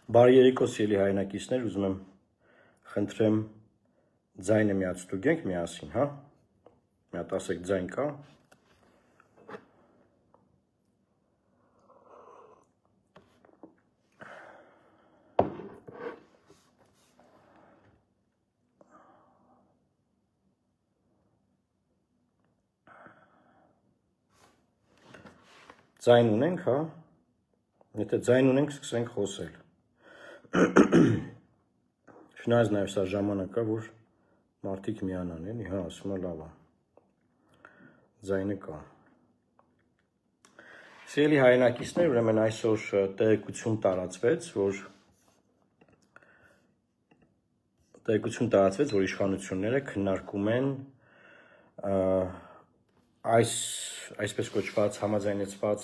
Բարի երեկո սիրելի հայրենակիցներ, ուզում եմ խնդրեմ ձայնը մի հատ ստուգենք միասին, հա։ Մի հատ ասեք ձայն կա։ Ձայն ունենք, հա։ Եթե ձայն ունենք, սկսենք խոսել։ Շնայած նաև սա ժամանակա, որ մարդիկ միանան, էլի, հա, ասում եմ լավ է։ Ձայնը կա։ Սիրելի հայրենակիցներ, ուրեմն այսօր տեղեկություն տարածվեց, որ իշխանությունները քննարկում են այսպես կոչված համաձայնեցված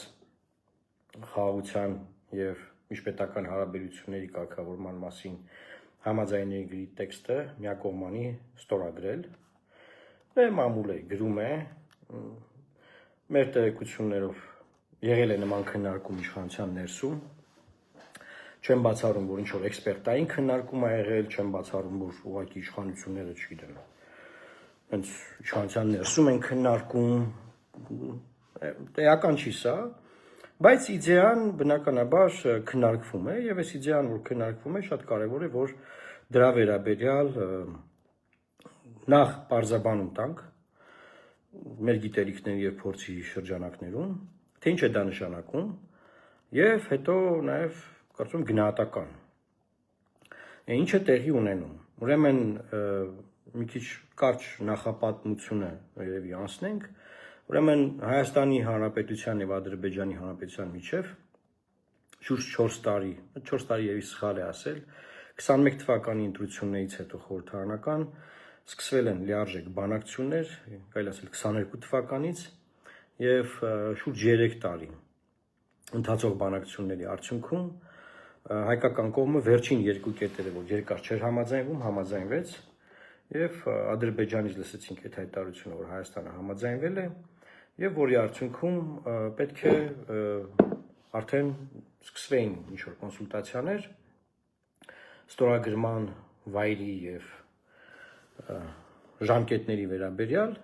խաղաղության եւ միջպետական հարաբերությունների կարգավորման մասին համաձայնագրի տեքստը միակողմանի ստորագրել։ Մամուլ է, գրում է, մեր տեղեկություններով եղել է նման քննարկում իշխանության ներսում։ Չեմ բացառում, որ ինչ-որ էքսպերտային քննարկում է եղել, չեմ բացառում, որ ուղղակի իշխանությունները, չգիտեմ, հենց իշխանության ներսում են քննարկում, տեղական չի սա, բայց իդեան բնականաբար քննարկվում է, եւ այս իդեան, որ քննարկվում է, շատ կարեւոր է, որ դրա վերաբերյալ նախ պարզաբանում տանք մեր գիտելիքների եւ փորձի շրջանակներում, թե ինչ է դա նշանակում, եւ հետո նաեւ կարծում եմ գնահատական։ Ինչ է տեղի ունենում։ Ուրեմն մի քիչ կարճ նախապատմությունը երևի անցնենք։ Ուրեմն Հայաստանի Հանրապետության եւ Ադրբեջանի Հանրապետության միջև շուրջ 4 տարի եւի սխալ է ասել, 21 թվականի ընտրություններից հետո խորհրդարանական սկսվել են լիարժեք բանակցություններ, կարելի ասել 22 թվականից եւ շուրջ 3 տարի ընթացող բանակցությունների արդյունքում հայկական կողմը վերջին երկու կետերը, որ երկար չէր համաձայնվում, համաձայնվեց եւ Ադրբեջանից լսեցինք այդ հայտարարությունը, որ Հայաստանը համաձայնվել է եւ որի արդյունքում պետք է արդեն սկսվեին ինչ-որ կոնսուլտացիաներ ստորագրման վայրի եւ ժամկետների վերաբերյալ,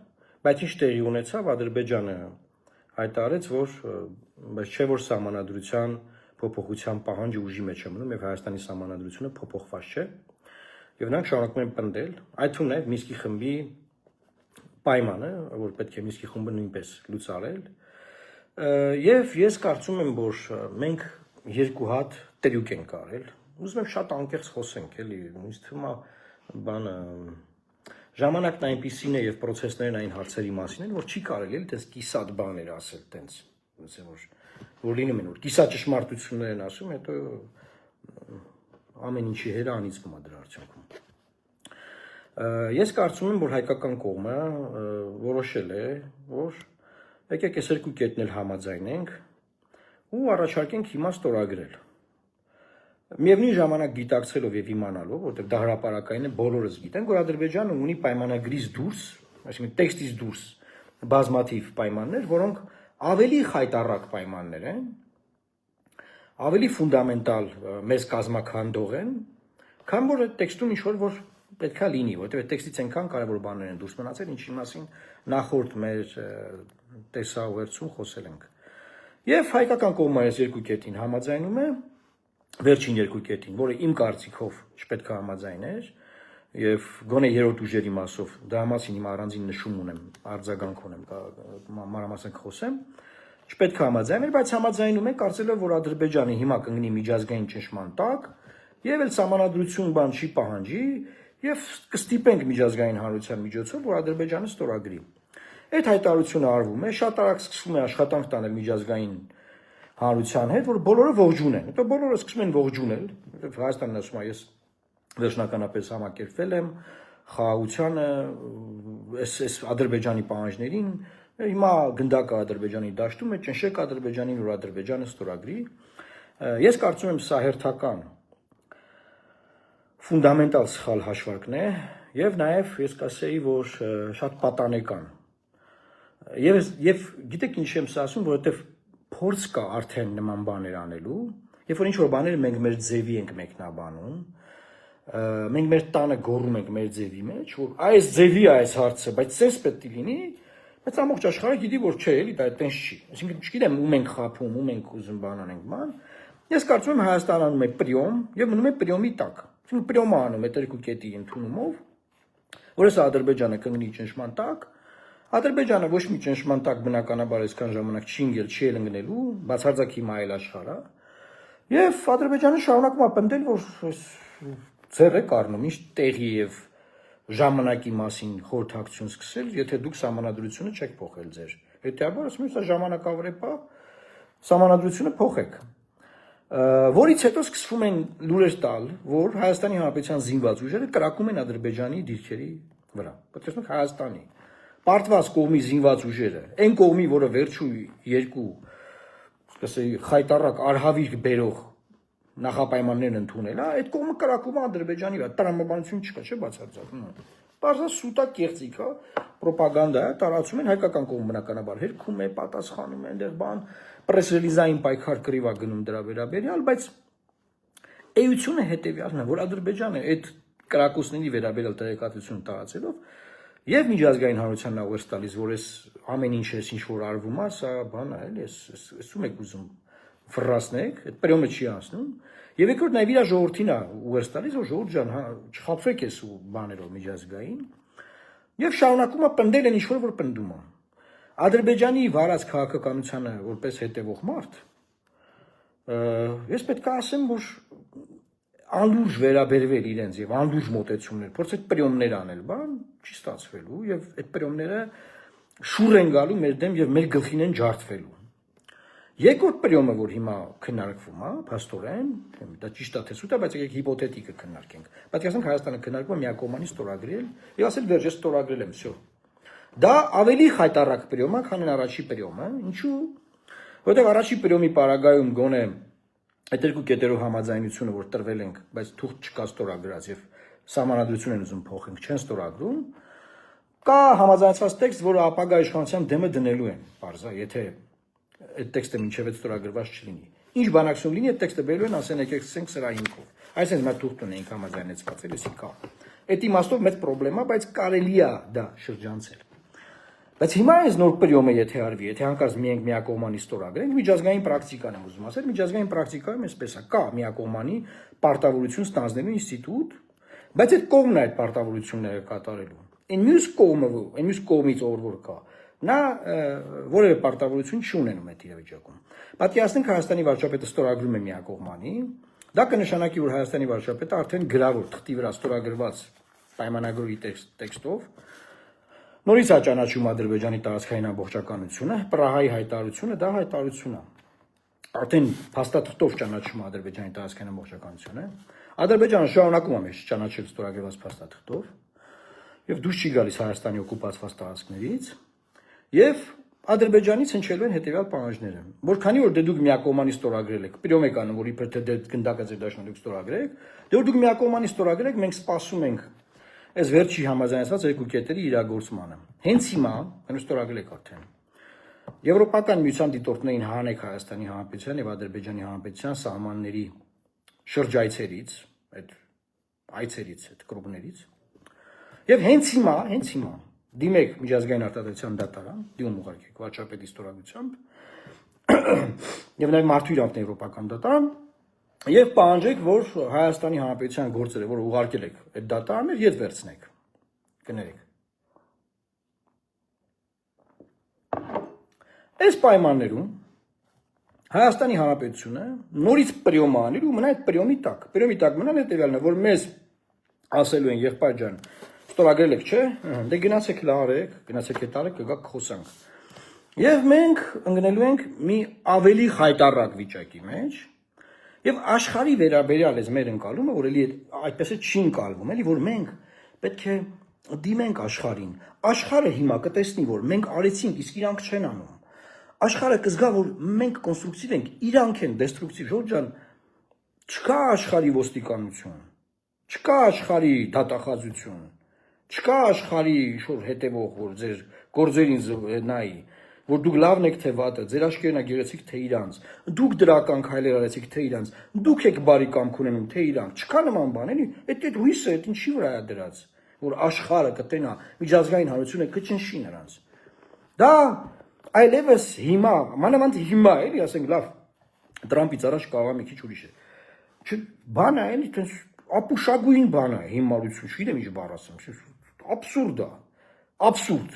բայց ինչ տեղի ունեցավ, Ադրբեջանը հայտարարեց, որ բայց չէ որ սահմանադրության փոփոխության պահանջը ուժի մեջ է մնում եւ Հայաստանի սահմանադրությունը փոփոխված չէ եւ նրանք շարունակում են պնդել, այդ թվում նաեւ Մինսկի խմբի պայմանը, որ պետք է Մինսկի խումբը նույնպես լուծարել, եւ ես կարծում եմ, որ մենք երկու հատ տրյուկ ենք արել, ուզում եմ շատ անկեղծ խոսենք, էլի, ինձ թվում է բանը ժամանակն այնպիսին է եւ պրոցեսներն այն հարցերի մասին են, որ չի կարելի էլ այդպես կիսատ բաներ ասել, տենց, որ լինում են, որ կիսա ճշմարտություններ են ասում, հետո ամեն ինչի հերը անիծվում է դրա արդյունքում։ Ես կարծում եմ, որ հայկական կողմը որոշել է, որ եկեք այս երկու կետն էլ համաձայնենք ու առաջարկենք հիմա ստորագրել։ Միևնույն ժամանակ գիտակցելով եւ իմանալով, որտեղ դա հրապարակային է, բոլորս գիտենք, որ Ադրբեջանը ունի պայմանագրից դուրս, այսինքն տեքստից դուրս բազմաթիվ պայմաններ, որոնք ավելի խայտառակ պայմաններ են, ավելի ֆունդամենտալ մեզ կազմաքանդող են, քան որ այդ տեքստում ինչ-որ պետքա լինի, որտեղ այդ տեքստից այնքան կարևոր բաներ են դուրս մնացել, ինչի մասին նախորդ մեր տեսաուղերձում խոսել ենք։ Եվ հայկական կողմը այս երկու կետին համաձայնում է, վերջին երկու կետին, որը իմ կարծիքով չպետք է համաձայներ, եւ գոնե երրորդ ուժերի մասով դրա մասին հիմա առանձին նշում ունեմ, արձագանք ունեմ, մանրամասն խոսեմ, չպետք է համաձայներ, բայց համաձայնում է, կարծելով, որ Ադրբեջանը հիմա կընկնի միջազգային ճնշման տակ, եւ էլ սահմանադրություն բան չի պահանջի, եւ կստիպենք միջազգային հանրության միջոցով, որ Ադրբեջանը ստորագրի։ Այդ հայտարարությունը արվում է, շատ արագ սկսվում է աշխատանք տանել միջազգային հանրության հետ, որ բոլորը ողջուն են։ Հետո բոլորը սկսում են ողջունել, Հայաստանն ասում է, ես վերջնականապես համակերպվել եմ խաղաղությանը, այս Ադրբեջանի պահանջներին, հիմա գնդակը Ադրբեջանի դաշտում է, ճնշեք Ադրբեջանին, որ Ադրբեջանը ստորագրի։ Ես կարծում եմ սա հերթական ֆունդամենտալ սխալ հաշվարկն է եւ նաեւ ես կասեի, որ շատ պատանեկան։ Եվ գիտեք ինչ եմ ասում, որովհետեւ փորձ կա արդեն նման բաներ անելու Երբ որ ինչ-որ բաները մենք մեր ձևի ենք մեկնաբանում, մենք մեր տանը գոռում ենք մեր ձևի մեջ, որ այս ձևի այս հարցը, բայց ծես պետք է լինի, բայց ամբողջ աշխարհը գիտի, որ չէ, էլի դա այդտենց չի։ Այսինքն չգիտեմ ում ենք խափում, ում ենք ուզում բան անենք, բան։ Ես կարծում եմ Հայաստանը անում է պրիոմ եւ մնում է պրիոմի տակ։ Այսինքն պրիոմը անում է 2 կետի ընդունումով, որ հեսա Ադրբեջանը կընկնի ճնշման տակ։ Ադրբեջանը ոչ մի ճնշման տակ բնականաբար այսքան ժամանակ չի ընկել, չի էլ ընկնելու, բացարձակ հիմա այլ աշխարհը։ Եվ Ադրբեջանը շարունակում է պնդել, որ ձեռ է կառնում, ինչ տեղի եւ ժամանակի մասին խորհրդակցություն սկսել, եթե դուք սահմանադրությունը չեք փոխել ձեր։ Հետեւաբար ասում եմ, սա ժամանակավոր է, սահմանադրությունը փոխեք։ Որից հետո սկսվում են լուրեր տալ, որ Հայաստանի Հանրապետության զինված ուժերը կրակում են Ադրբեջանի դիրքերի վրա։ Պատկերացնեք Հայաստանի պարտված կողմի զինված ուժերը, այն կողմի, որը վերջու երկու, ասես խայտարակ արհավիրք բերող նախապայմաններն ընդունել, այդ կողմը կրակում է Ադրբեջանի վրա, տրամաբանություն չկա, չէ՞ բացարձակ։ Պարզա սուտա կեղծիք է, պրոպագանդա է, տարածում են հայկական կողմը բնականաբար հերքում է, պատասխանում է, այնտեղ բան, պրես ռելիզային պայքար կռիվ է գնում դրա վերաբերյալ, բայց էությունը հետևյալն է, որ Ադրբեջանը այդ կրակոցների վերաբերյալ տեղեկատվություն տարածելով եւ միջազգային հանրությանն ուղերձ տալիս, որ այս ամեն ինչ էս ինչ որ արվում է, սա բան է, էլի, էս ում եք ուզում ֆրասնեք, այդ պրյոմը չի անցնում։ Եվ երկրորդ նաև իր ժողովրդին է ուղերձ տալիս, որ ժողովուրդ ջան, հա, չխաբվեք էս ու բաներով միջազգային։ Եվ շարունակում է պնդել այն ինչ որ պնդում է։ Ադրբեջանի վարած քաղաքականությանը որպես հետևող մարդ, ես պետք է ասեմ, որ անլուրջ վերաբերվել իրենց եւ անլուրջ մոտեցումներ, փորձ այդ պրյոմներ անել, բան չի ստացվելու եւ այդ պրյոմները շուռ են գալու մեր դեմ եւ մեր գլխին են ջարդվելու։ Երկրորդ պրյոմը, որ հիմա քննարկվում է, փաստորեն, դա ճիշտ է թե սուտ է, բայց եկեք հիպոթետիկը քննարկենք։ Պատկերացնենք Հայաստանը քննարկում է միակողմանի ստորագրել եւ ասել վերջ ես ստորագրել եմ, всё։ Դա ավելի խայտարակ պրյոմ է, քան առաջի պրյոմը, ինչու՞։ Որտեղ առաջի պրյոմի պարագայում գոնե այդ երկու կետերով համաձայնությունը, որ տրվել ենք, բայց թուղթ չկա ստորագրած եւ սահմանադրություն են ուզում փոխենք, չեն ստորագրում, կա համաձայնված տեքստ, որը ապագա իշխանության դեմը դնելու են, բարձա, եթե այդ տեքստը մինչև այդ ստորագրված չլինի։ Ինչ բանակցություն լինի, այդ տեքստը բերելու են, ասեն եկեք սկսենք սրա հիմքով։ Այսինքն մա թուղթ ունենք համաձայնեցված, էլի կա։ Այդ իմաստով մեծ խնդրեմ է, բայց կարելի է դա շրջանցել։ Բայց հիմա այս նոր պրյոմը եթե արվի, եթե հանկարծ միենք միակողմանի ստորագրենք, միջազգային պրակտիկան եմ ուզում ասել, միջազգային պրակտիկայում էսպես է, կա միակողմանի պարտավորություն ստանձնելու ինստիտուտ, բայց այդ կողմն է այդ պարտավորությունները կատարելու։ Այն մյուս կողմից որ կա, նա որևէ պարտավորություն չունենում այդ իրավիճակում։ Պատկերացնենք Հայաստանի վարչապետը ստորագրում է միակողմանի, դա կնշանակի, որ Հայաստանի վարչապետը արդեն գրավոր թղթի վրա ստորագրված պայմանագրի տեքստով նորից է ճանաչում Ադրբեջանի տարածքային ամբողջականությունը, Պրահայի հայտարարությունը, դա հայտարարություն է։ Արդեն փաստաթղթով ճանաչում Ադրբեջանի տարածքային ամբողջականությունը, Ադրբեջանը շարունակում է մեզ ճանաչել ստորագրված փաստաթղթով, եւ դուրս չի գալիս Հայաստանի օկուպացված տարածքներից, եւ Ադրբեջանից հնչելու են հետեւյալ պահանջները, որ քանի որ դե դուք միակողմանի ստորագրել եք, պրյոմ եք անում, որ իբր թե դե գնդակը ձեր դաշնալիք ստորագրեք, դե որ դուք միակողմանի ստորագրեք, մենք սպասում ենք այս վերջի համաձայնեցված երկու կետերի իրագործմանը։ Հենց հիմա, ստորագրել եք արդեն, Եվրոպական միության դիտորդներին հանեք Հայաստանի Հանրապետության եւ Ադրբեջանի Հանրապետության սահմանների շրջայցերից, այդ այցերից, այդ կրուգներից, եւ հենց հիմա դիմեք միջազգային արտադրության դատարան, դիմում ուղարկեք վարչապետի ստորագրությամբ, եւ նաեւ մարդու իրավունքների եվրոպական դատարան, եւ պահանջեք, որ Հայաստանի Հանրապետության գործերը, որ ուղարկել եք այդ դատարաններ, ետ վերցնեք, կներեք։ Այս պայմաններում Հայաստանի Հանրապետությունը նորից պրյոմ անել ու մնա այդ պրյոմի տակ։ Պրյոմի տակ մնալ հետեւյալն է, որ մեզ ասելու են եղբայր ջան, ստորագրել եք, չէ՞, դե գնացեք լարեք, գնացեք հետ արեք, կգաք խոսանք։ Եվ մենք ընկնելու ենք մի ավելի խայտառակ վիճակի մեջ, եւ աշխարհի վերաբերյալ էս մեր ընկալումը, որ էլի այդպես է չի ընկալվում, էլի որ մենք պետք է դիմենք աշխարհին։ Աշխարհը հիմա կտեսնի, որ մենք արեցինք, իսկ իրանք չեն անում։ Աշխարհը կզգա, որ մենք կոնստրուկտիվ ենք, իրանք են դեստրուկտիվ, Ժորժ ջան, չկա աշխարհի ոստիկանություն, չկա աշխարհի դատախազություն, չկա աշխարհի ինչ-որ հետևող, որ ձեր գործերին նայի, որ դուք լավն եք թե վատը, ձեր աշկերտն է գեղեցիկ թե իրանց, դուք դրական քայլեր արեցիք թե իրանց, դուք եք բարի կամք ունենում թե իրանք, չկա նման բան, էլի, այդ հույսը այդ ինչի վրա է դրած, որ աշխարհը կտենա, միջազգային հանրությունը կճնշի նրանց։ Դա այլևս հիմա, մանավանդ հիմա, էլի, ասենք լավ, Տրամպից առաջ կարող է մի քիչ ուրիշ է։ Բան է, էլի, տենց ապուշագույն բան է, հիմարություն, չգիտեմ ինչ բառ ասեմ, աբսուրդ է, աբսուրդ։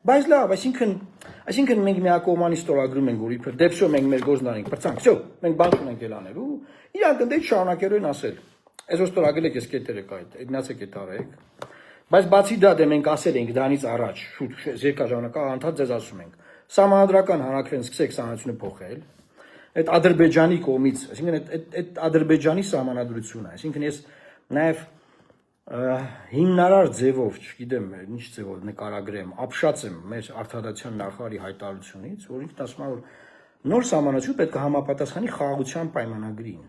Բայց լավ, այսինքն մենք միակողմանի ստորագրում ենք, որ իբր դեպսո մենք մեր գործն արենք, բրցանք, всё, մենք բան չունենք էլ անելու, իրանք ընդ շարունակելու են ասել։ Այսօր ստորագրել եք, ես կետերը կա, այդ գնացեք այդ արեք։ Բայց բացի դա դե մենք ասել ենք դրանից առաջ, շուտ երկար ժամանակ անդադ ձեզ ասում ենք, սահմանադրական հանրաքվեն սկսեք սահմանությունը փոխել։ Այդ Ադրբեջանի կողմից, այսինքն այդ Ադրբեջանի սահմանադրությունը, այսինքն ես նաև հիմնարար ձևով, չգիտեմ, ինչ ձևով նկարագրեմ, ապշած եմ մեր արդարացիան նախարարի հայտարարությունից, որ ինքն ասում է, որ նոր սահմանադրություն պետք է համապատասխանի խաղաղության պայմանագրին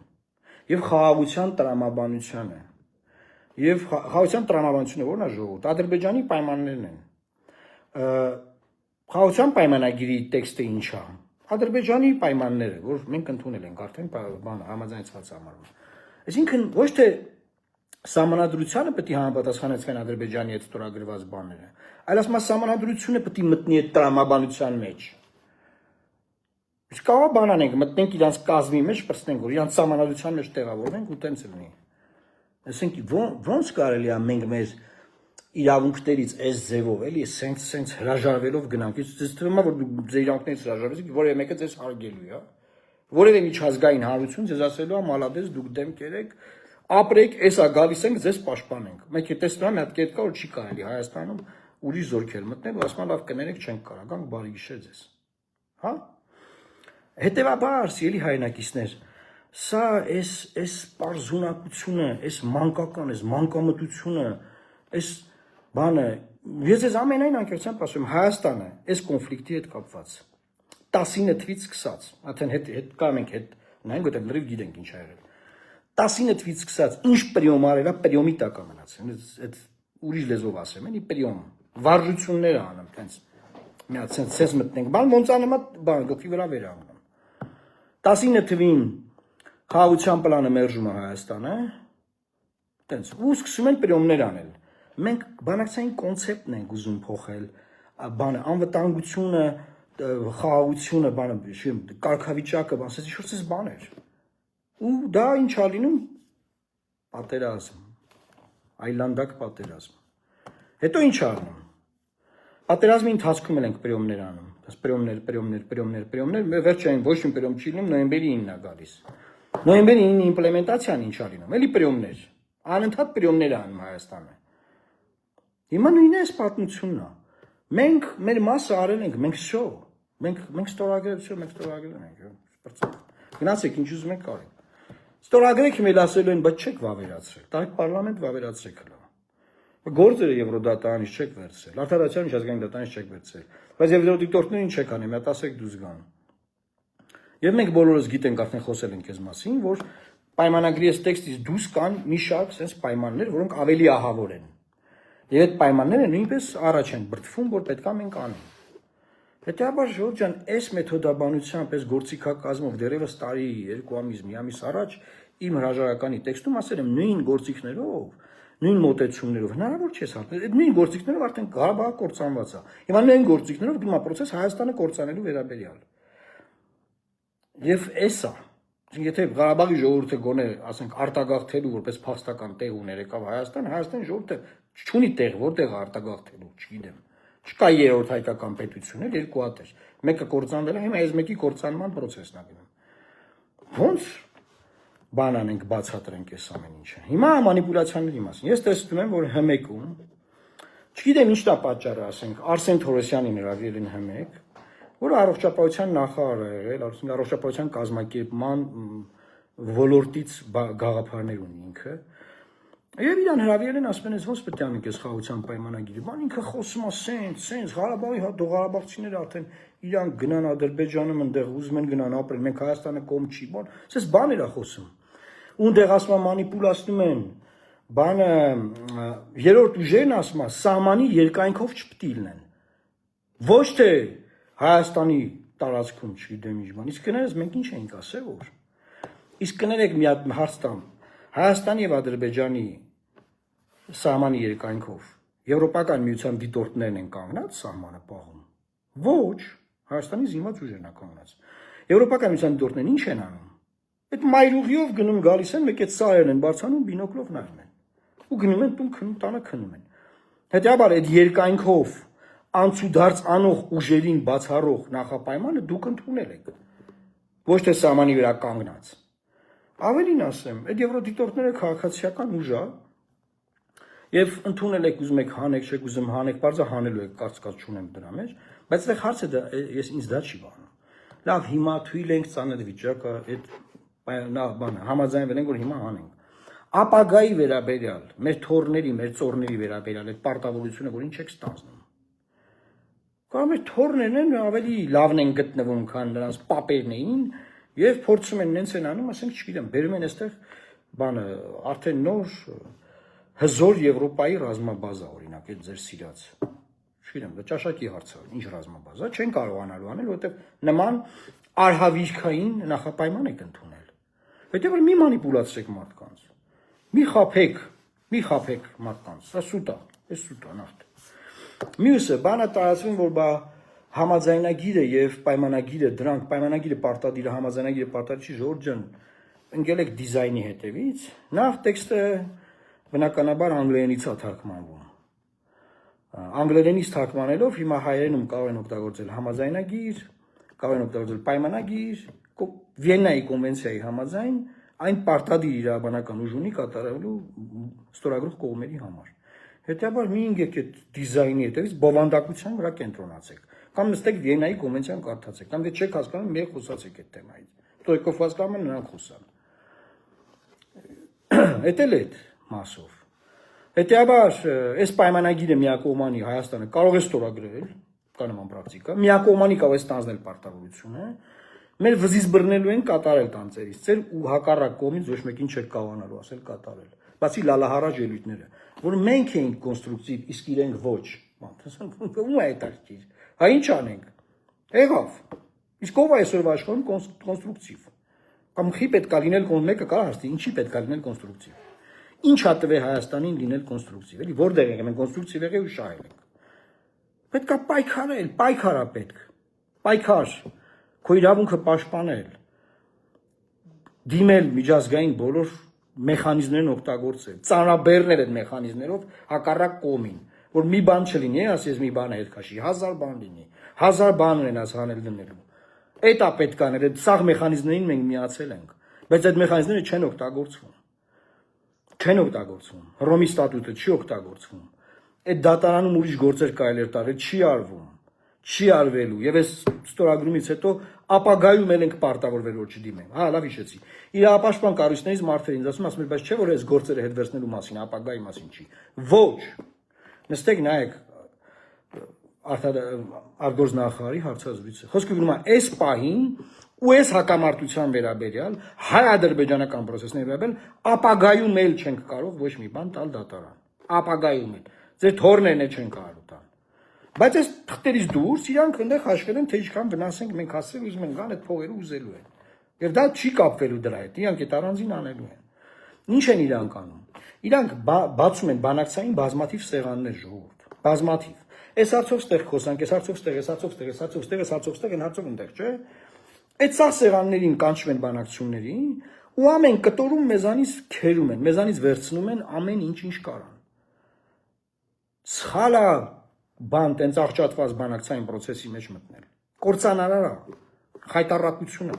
եւ խաղաղության տրամաբանությանը։ Եվ խաղաղության տրամաբանությունը որն է ժողովուրդ, Ադրբեջանի պայմաններն են։ Խաղաղության պայմանագրի տեքստը ինչ է։ Ադրբեջանի պայմանները, որ մենք ընդունել ենք արդեն բան համաձայնեցված համարում։ Այսինքն ոչ թե սահմանադրությանը պետք է համապատասխանեցվեն Ադրբեջանի հետ ստորագրված բաները, այլ ասում եմ սահմանադրությունը պետք է մտնի այդ տրամաբանության մեջ։ Իսկ կարող բան անենք, մտնենք իրանց կազմի մեջ, պրծնենք, որ իրանց սահմանադրության մեջ տեղավորվենք ու տենց լինի։ Ասենք ոնց կարելի է մենք մեր իրավունքներից այս ձևով էլի սենց հրաժարվելով գնանք։ Ես թվում է որ ձեր իրավունքներից հրաժարվեցիք, որևէ մեկը ձեզ հարգելու է, որևէ միջազգային հանրություն ձեզ ասելու է մալադես դուք դեմ կերեք, ապրեք, էսա գալիս ենք ձեզ պաշտպանենք։ Մեկ է տեսնում եմ հատ կետ կա որ չի կարելի Հայաստանում ուրիշ զորքեր մտնել, ասում են լավ կներեք չենք կարող, գանք բարի գիշեր ձեզ։ Հա։ Հետևաբար, սիրելի հայրենակիցներ, սա այս պարզունակությունը, այս մանկական, այս մանկամտությունը, այս բանը, ես ես ամենայն անկեղծությամբ ասում եմ, Հայաստանը այս կոնֆլիկտի հետ կապված 19 թվից սկսած, արդեն հետ կա մենք հետ նայենք, որտեղ լրիվ գիտենք ինչ ա եղել։ 19 թվից սկսած ինչ պրիոմ արելա, պրիոմի տակ է մնացել, այդ ուրիշ լեզվով ասեմ, էլի պրիոմ, վարժություններ անում, տենց մի հատ սենց մտնենք, բան ոնց անեմ, բան գլխի վրա վերանում։ 19 թվին խաղաղության պլանը մերժում է Հայաստանը, տենց ու սկսում են պրիոմներ անել։ Մենք բանակցային կոնցեպտն ենք ուզում փոխել, բանը անվտանգությունը, խաղաղությունը, բանը, կարգավիճակը, ասես ինչ-որ բաներ։ Ու դա ինչ ա լինում պատերազմ, այլանդակ պատերազմ։ Հետո ինչ անում։ Պատերազմի ընթացքում ենք պրիոմներ անում, պրիոմներ, վերջային ոչ մի պրիոմ չի լինում, նոյեմբերի 9-ն է գալիս։ Նոյեմբերի 9-ի իմպլեմենտացիան ինչ ա լինում, էլի պրիոմներ, անընդհատ պրիոմներ անում Հայաստանը։ Հիմա նույնն է այս պատմությունն է։ Մենք մեր մասը արել ենք, մենք շո, մենք ստորագրել ենք, գնացեք ինչ ուզում եք արեք։ Ստորագրեք մեզ ասելու են, բայց չեք վավերացրել, տարեք պարլամենտ վավերացրեք հլա։ Գործերը Եվրոդատանից չեք վերցրել, արդարացիան միջազգային դատանից չեք վերցրել, բայց եվրոդիկտորներին չեք անի, մի հատ ասեք դուզ գան։ Եվ մենք բոլորս գիտենք, արդեն խոսել ենք այս մասին, որ պայմանագրի այս տեքստից դուրս կան մի շարք sense պայմաններ, որոնք ավելի ահավոր են։ Եվ այդ պայմանները նույնպես առաջ են բրդվում, որ պետք է մենք անենք։ Հետեւաբար Ժորժ ջան, այս մեթոդաբանությամբ, այս գործիքակազմով դեռևս տարի, 2 ամիս, մի ամիս առաջ իմ հրաժարականի տեքստում ասել եմ նույն գործիքներով, նույն մոտեցումներով հնարավոր չէ սարքել։ Այդ նույն գործիքներով արդեն Ղարաբաղը կործանված է։ Հիմա նույն գործիքներով գնում է process Հայաստանը կործանելու վերաբերյալ։ Եվ էսա, եթե Ղարաբաղի ժողովուրդը գոնե, ասենք, արտագաղթելու որպես փախստական տեղ ուներ եկավ Հայաստանի ժողովուրդը չունի տեղ, որտեղ արտագաղթելու, չգիտեմ։ Չկա երրորդ հայկական պետություն, էլ երկու հատ էր։ Մեկը կործանվել է, հիմա այս մեկի կործանման process-ն է գնում։ Ոնց բան անենք, բացատրենք այս ամեն ինչը։ Հիմա մանիպուլյացիաների մասին։ Ես տեսնում եմ, որ ՀՄԵԿ-ում, չգիտեմ ինչն է պատճառը, ասենք, Արսեն Թորոսյանին հրավիրել են ՀՄԵԿ, որը առողջապահության նախարար է եղել, առողջապահության կազմակերպման ոլորտից գաղափարներ ունի ինքը։ Եվ իրան հրավիրել են, ասում են, ոնց պետք է անենք այս խաղաղության պայմանագիրը, բան ինքը խոսում է սենց, Ղարաբաղի ղարաբաղցիները արդեն իրանք գնան Ադրբեջանում, այնտեղ ուզում են գնան ապրել, մենք Հայաստանը կողմ չի, բան, ասես բաներ է խոսում։ Ունդեղ ասում է մանիպուլացնում են, բանը երրորդ ուժերն ասում է, սահմանի երկայնքով չպետք է լինեն։ Ոչ թե Հայաստանի տարածքում չգիտեմ ինչ բան, իսկ կներես մենք ինչ էինք ասել որ։ Իսկ կներեք մի հատ հարց տամ։ Հայաստանի եւ Ադրբեջանի սահմանի երկայնքով Եվրոպական միության դիտորդներն են կանգնած սահմանը պահում։ Ոչ, Հայաստանի զինված ուժերն են կանգնած։ Եվրոպական միության դիտորդներն ինչ են անում։ Այդ մայրուղիով գնում գալիս են, մեկ այդ սարերն են բարձանում, բինոկլով նայում են։ Ու գնում են տուն քնում տանը քնում են։ Հետեւաբար այդ երկայնքով անցուդարձ անող ուժերին բացառող նախապայմանը դուք ընդունել եք։ Ոչ թե սահմանի վրա կանգնած։ Ավելին ասեմ, այդ եվրոդիտորդները քաղաքացիական ուժ է եւ ընդունել եք ուզում եք հանեք, չեք ուզում հանեք, բարձր հանելու եք, կարծիքած չունեմ դրա մեջ, բայց այդտեղ հարցը դա ես ինձ դա չի բանում։ Լավ, հիմա թույլ ենք ցանել վիճակը, այդ բանը համաձայնվել ենք որ հիմա հանենք։ Ապագայի վերաբերյալ, մեր թորների, մեր ծորների վերաբերյալ այդ պարտավորությունը որին չեք ստանձնում։ Կամ մեր թորներն են ավելի լավն են գտնվում, քան նրանց պապերն էին, եւ փորձում են նենց են անում, ասենք, չգիտեմ, բերում են այստեղ բանը, արդեն նոր հզոր Եվրոպայի ռազմաբազա, օրինակ, այդ ձեր սիրած։ Չգիտեմ, դա ճաշակի հարց է, ինչ ռազմաբազա, չեն կարողանալու անել, որովհետեւ նման արհավիրքային նախապայման եք ընդունել։ Հետո որ մի մանիպուլացրեք մարդկանց։ Մի խափեք մարդկանց, սա սուտ է, նավթ։ Մյուսը բանը տարածվում որ բա համաձայնագիրը եւ պայմանագիրը դրանք պայմանագիրը պարտադիրը համաձայնագիրը պարտադիր չի Ժորժ ջան ընկել եք դիզայնի հետևից նախ տեքստը բնականաբար անգլերենից է թարգմանվում անգլերենից թարգմանելով հիմա հայերենում կարող են օգտագործել համաձայնագիր կարող են օգտագործել պայմանագիր Վիեննայի կոնվենցիայի համաձայն այն պարտադիր իրավաբանական ուժ ունի կատարելու ստորագրող կողմերի համար Հետեւաբար մի ինգեք այդ դիզայնի հետևից բովանդակության վրա կենտրոնացեք կամ նստեք Վիեննայի կոնվենցիան կարդացեք կամ դե չեք հասկանում մեկ խոսացեք այդ թեմայից Տոյկով հասկանում են նրանք խոսան Էդ էլ այդ մասով Հետեւաբար այս պայմանագիրը միակողմանի Հայաստանը կարող է ստորագրել կա նման պրակտիկա միակողմանի կարող է ստանձնել պարտավորությունը մեր վզից բռնելու են կատարել տանձերից ծեր ու հակառակ կողմից ոչ մեկին չեք կարողանալու ասել կատարել բացի լալահարաժ ելույթները որ մենք էինք կոնստրուկտիվ իսկ իրենք ոչ ում է այդ արկիր հա ինչ անենք եղավ իսկ ով է այսօրվա աշխարհում կոնստրուկտիվ կամ խի պետք է լինել մեկը կարող ասի ինչի պետք է լինել կոնստրուկտիվ ինչա տվել Հայաստանին լինել կոնստրուկտիվ էլի որտեղ ենք մենք կոնստրուկտիվ եղել ու շահել ենք պետք է պայքարել պայքարա պետք պայքար քո իրավունքը պաշտպանել դիմել միջազգային բոլոր մեխանիզմներն օգտագործել, ծանրաբեռնել այդ մեխանիզմներով հակառակ կողմին, որ մի բան չլինի, ասի ես մի բան հետ քաշի, 1000 բան լինի, 1000 բան ունենաս հանել դնելու։ Այդ է պետք անել, այդ սաղ մեխանիզմներին մենք միացել ենք, բայց այդ մեխանիզմները չեն օգտագործվում։ Չեն օգտագործվում։ Հռոմի ստատուտը չի օգտագործվում։ Այդ դատարանում ուրիշ գործեր կարելի է տարել, չի արվում։ Չի արվելու եւ այս ստորագրումից հետո ապագայում էլ ենք պարտավորվել որ չդիմենք հա լավ հիշեցի իրապաշտպան կառույցներից մարդեր ինձ ասում են բայց չէ որ այս գործերը հետ վերցնելու մասին ապագայի մասին չի ոչ նստեք նայեք արտգործնախարարի հարցազրույցը խոսքը գնում է այս պահին ու այս հակամարտության վերաբերյալ հայ-ադրբեջանական process-ների վերաբերյալ ապագայում էլ չենք կարող ոչ մի բան տալ դատարան ապագայում էլ ձեր թորներն էլ չեն կարող տալ Բայց այս թղթերից դուրս իրանք այնտեղ հաշվել են թե ինչքան վնաս ենք մենք հասցրել ուզում են գան այդ փողերը ուզելու են։ Եվ դա չի կապվելու դրա հետ, իրանք այդ առանձին անելու են։ Ինչ են իրանք անում։ Իրանք բացում են բանակցային բազմաթիվ սեղաններ ժողովուրդ, բազմաթիվ։ Այս հարցով ստեղ խոսանք, այս հարցով ստեղ, այս հարցով ստեղ, այս հարցով ստեղ, այս հարցով ստեղ, այն հարցով այնտեղ, չէ։ Այդ սա սեղաններին կանչում են բանակցություններին ու ամեն կտորում մեզանից քերում են, մեզանից վերցնում են ամեն ինչ կարան։ Սխալա բան տենց աղճատված բանակցային process-ի մեջ մտնել։ Կործանարար է, խայտառակություն է։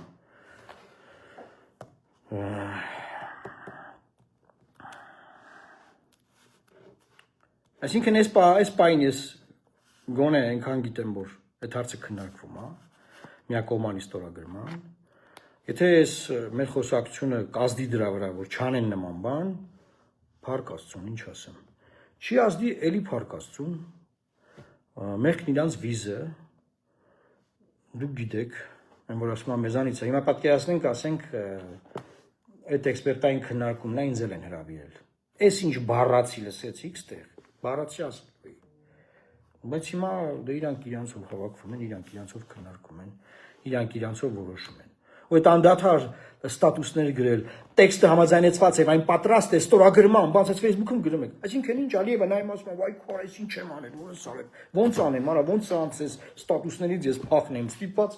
Այսինքն այս պայն ես գոնե այնքան գիտեմ, որ այդ հարցը քննարկվում է, միակողմանի ստորագրման։ Եթե ես մեր խոսակցությունը կազդի դրա վրա, որ չանեն նման բան, փառք Աստծուն, ինչ ասեմ։ Չի ազդի էլի փառք Աստծուն։ Մեղքն իրանց վիզը դուք գիտեք, այն որ ասում եմ մեզանից է։ Հիմա պատկերացնենք, ասենք այդ էքսպերտային քննարկումն է ինձ էլ են հրավիրել։ Այս ինչ բառացի լսեցիք ստեղ, բառացի ասում։ Բայց հիմա դե իրանք իրանցով հավաքվում են, իրանք իրանցով քննարկում են, իրանք իրանցով որոշում են։ Ու այդ անդադար ստատուսներ գրել, տեքստը համաձայնեցված է, այն պատրաստ է ստորագրման, բաց այս Facebook-ում գրում եք։ Այսինքն ինչ Ալիևը նայում ասում է, վայ քո այս ինչ եմ անել, ո՞նց արել, ո՞նց անեմ, արա ո՞նց անցես ստատուսներից ես փախնեմ, ստիպված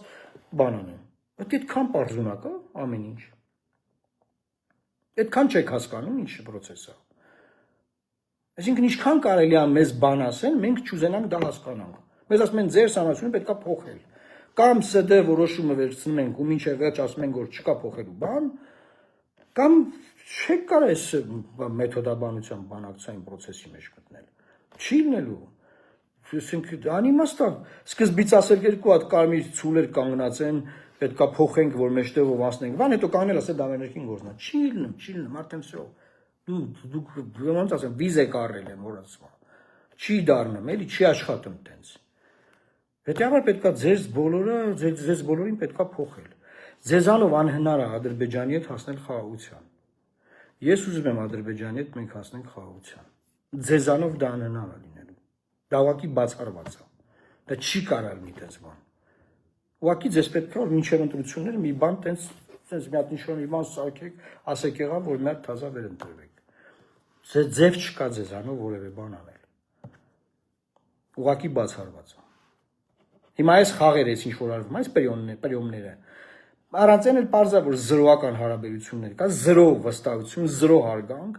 բան անեմ։ Այդքան պարզունակ է ամեն ինչ։ Այդքան չեք հասկանում ինչ process է։ Այսինքն ինչքան կարելի է մեզ բան ասեն, մենք չուզենանք դա հասկանանք։ Մեզ ասում են ձեր սանացությունը պետք է փոխել։ Կամ ՍԴ որոշումը վերցնում ենք ու մինչև վերջ ասում ենք, որ չկա փոխելու բան, կամ չեք կարող այս մեթոդաբանության բանակցային process-ի մեջ մտնել։ Չի լինելու։ Ասենք անիմաստ է։ Սկզբից ասել երկու հատ կարմիր ցուլեր կանգնած են, պետք է փոխենք, որ մեջտեղով անցնենք։ Բան հետո կանգնել ասել դա մեր ներքին գործն է։ Չի լինում, արդեն всё։ Դուք ոնց ասեմ, վիզ եք առել եմ, որ ասում։ Չի դառնում, էլի չի աշխատում տենց։ Հետեւաբար պետքա ձեզ բոլորին պետքա փոխել։ Ձեզանով անհնար է Ադրբեջանի հետ հասնել խաղաղության։ Ես ուզում եմ Ադրբեջանի հետ մենք հասնենք խաղաղության։ Ձեզանով դա անհնար է լինելու։ Դա ուղղակի բացառված է։ Դա չի կարող լինի տենց բան։ Ուղղակի ձեզ պետք է որ մինչև ընտրությունները մի բան տենց մի հատ ինչ-որ մի բան սարքեք, ասեք եղավ, որ մի հատ թազա վերընտրվեք։ Ձև չկա ձեզանով որևէ բան անել։ Ուղղակի բացառված է։ Հիմա այս խաղերը, ինչ որ արվում, այս պրիոմները, առանց այն էլ պարզա, որ զրոական հարաբերություններ կա, զրո վստահություն, զրո հարգանք,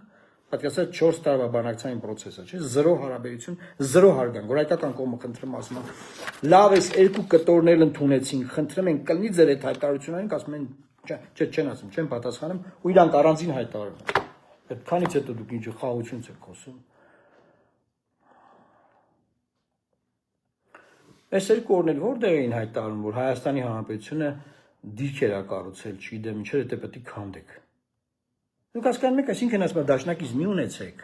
պատկասած 4 տարվա բանակցային process-ը, չէ՞, զրո հարաբերություն, զրո հարգանք, որ հայկական կողմը խնդրում ասում է, լավ էս երկու կտորներ ընդունեցինք, խնդրում են կլինի ձեր այդ հայտարարություններին, ասում են, չեն ասում, չեն պատասխանում, ու իրանք առանձին հայտարարում են։ Այդքանից հետո դուք ինչ խաղաղությունից եք խոսում։ Այս երկու օրն էլ որտեղ էին հայտարարում, որ Հայաստանի Հանրապետությունը դիրքեր է կառուցել, չգիտեմ ինչեր, դա պետք է քանդեք։ Դուք հասկանում եք, այսինքն ասում դաշնակից մի ունեցեք,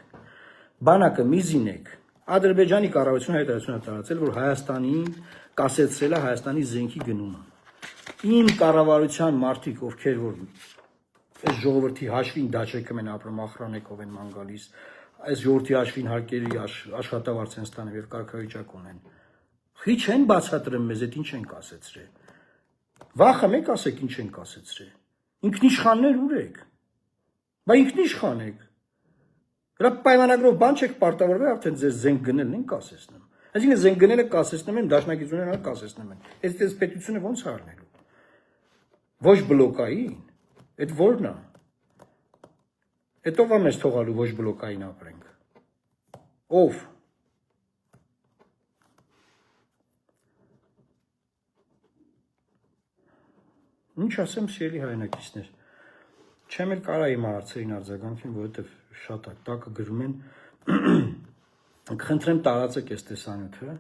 բանակը մի զինեք։ Ադրբեջանի կառավարությունը հայտարարություն է տարածել, որ Հայաստանին կասեցրել է Հայաստանի զենքի գնումը։ Իմ կառավարության մարդիկ, ովքեր որ այս ժողովրդի հաշվին դաշեկում են ապրում, ախրանեկով են ման գալիս, այս ժողովրդի հաշվին հարկերի աշխատավարձ են ստանում եւ կարգավիճակ ունեն։ Քիչ են բացատրում մեզ այդ ինչ են կասեցրել։ Վախը մեկ ասեք ինչ են կասեցրել։ Ինքնիշխաններ ուր եք։ Բա ինքնիշխան եք։ Դրա պայմանագրով բան չեք պարտավորվել, արդեն ձեր զենք գնելն են կասեցնում։ Այսինքն զենք գնելը կասեցնում են, դաշնակից ունենալը կասեցնում են։ Այս պետությունը ո՞նց է առնելու։ Ոչ բլոկային։ Այդ ո՞րն է։ Այդ ով է մեզ թողալու ոչ բլոկային ապրենք։ Ով։ Ինչ ասեմ, սիրելի հայրենակիցներ, չեմ էլ կարա իմ հարցերին արձագանքեմ, որովհետև շատ տակը գրում են, խնդրեմ տարածեք այս տեսանյութը,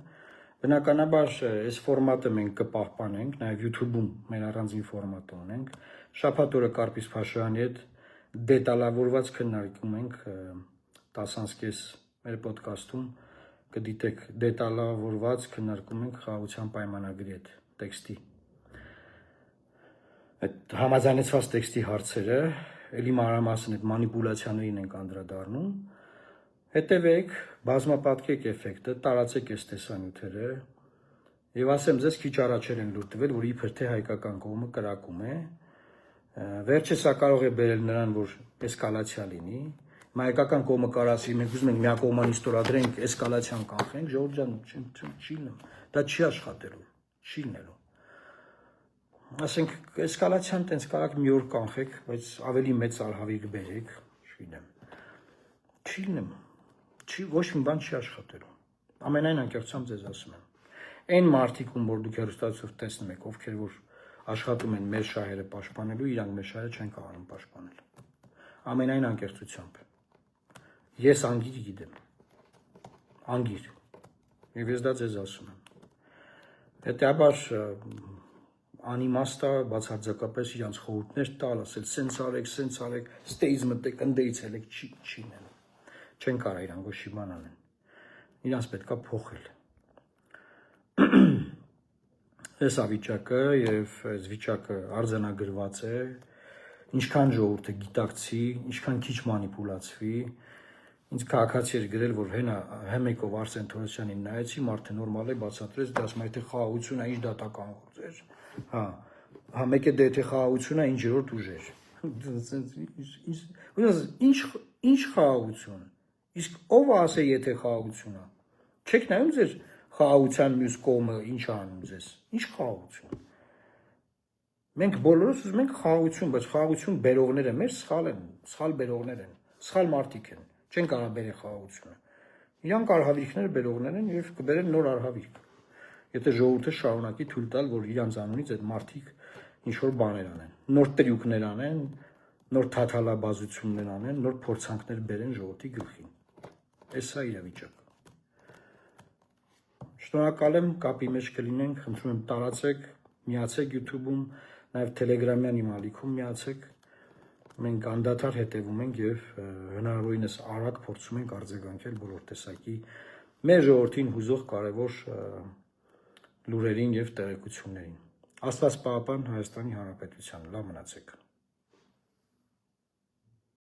բնականաբար այս ֆորմատը մենք կպահպանենք, նաև YouTube-ում մեր առանձին ֆորմատ ունենք, շաբաթ օրը Կարպիս Փաշինյանի հետ դետալավորված քննարկում ենք 10:30 մեր ոդկասթում, կդիտեք դետալավորված քննարկում ենք խաղաղության պայմանագրի հետ տեքստի այդ համաձայնեցված տեքստի հարցերը, էլի մանրամասն այդ մանիպուլյացիաներին ենք անդրադառնում, հետևեք, բազմապատկեք էֆեկտը, տարածեք այս տեսանյութերը, եւ ասեմ ձեզ քիչ առաջել են լուր տվել, որ իբր թե հայկական կողմը կրակում է, վերջը սա կարող է բերել նրան, որ էսկալացիա լինի, հայկական կողմը կարասի, մենք ուզում ենք միակողմանի ստորագրենք, էսկալացիան կանխենք, ժողովուրդ ջան, չի լինում, դա չի աշխատելու, չի լինելու։ Ասենք էսկալացիան տենց կարակ մի օր կանխեք, բայց ավելի մեծ արհավիրք բերեք, չգիտեմ։ Չի լինում։ Ոչ մի բան չի աշխատելու։ Ամենայն անկեղծությամբ ձեզ ասում եմ։ Այն մարդիկ, որ դուք հեռուստացով տեսնում եք, ովքեր որ աշխատում են մեր շահերը պաշտպանելու, իրանք մեր շահերը չեն կարողանում պաշտպանել։ Ամենայն անկեղծությամբ։ Ես անգիր գիտեմ։ Անգիր։ Եվ ես դա ձեզ ասում եմ։ Հետեւաբար անիմաստա բացարձակապես իրանց խորհուրդներ տալ, ասել սենց արեք, ստեյզ մտեք, ընդեից ելեք, չի նեն։ Չեն կարող իրան ոչ մի բան անեն։ Իրանց պետքա փոխել։ Այս ավիճակը եւ այս վիճակը արձանագրված է, ինչքան ժողովուրդը գիտակցի, ինչքան քիչ մանիպուլացվի, Ինձ քաղաքացի էր գրել, որ հեմեկով Արսեն Թորոսյանին նայեցի, մարդը նորմալ է բացատրեց, դա ասում է թե խաղաղություն է, ինչ դատական գործ էր։ Հա, մեկը դե թե խաղաղություն է, ինչ երրորդ ուժեր։ Ինչ խաղաղություն։ Իսկ ով ասե եթե խաղաղություն է։ Չեք նայում ձեր խաղաղության մյուս կողմը ինչ անում ձեզ։ Ինչ խաղաղություն։ Մենք բոլորս ուզում ենք խաղաղություն, բայց խաղաղություն բերողները մեր սխալ են, սխալ բերողներ են, սխալ մարդիկ են։ Չեն կարող բերել խաղաղությունը։ Իրանք արհավիրքները բերողներ են եւ կբերեն նոր արհավիրք։ Եթե ժողովուրդը շարունակի թույլ տալ, որ իրանց անունից այդ մարդիկ ինչ որ բաներ անեն, նոր տրյուկներ անեն, նոր թաթալաբազություններ անեն, նոր փորձանքներ բերեն ժողովրդի գլխին։ Էս է իրավիճակը։ Շնորհակալ եմ, կապի մեջ կլինենք, խնդրում եմ տարածեք, միացեք YouTube-ում, նաև Telegram-յան իմ ալիքում միացեք։ Մենք անդադար հետևում ենք եւ հնարավորինս արագ փորձում ենք արձագանքել բոլոր տեսակի մեր ժողովրդին հուզող կարևոր լուրերին եւ տեղեկություններին։ Աստված պահապան Հայաստանի Հանրապետությանը։ Լավ մնացեք։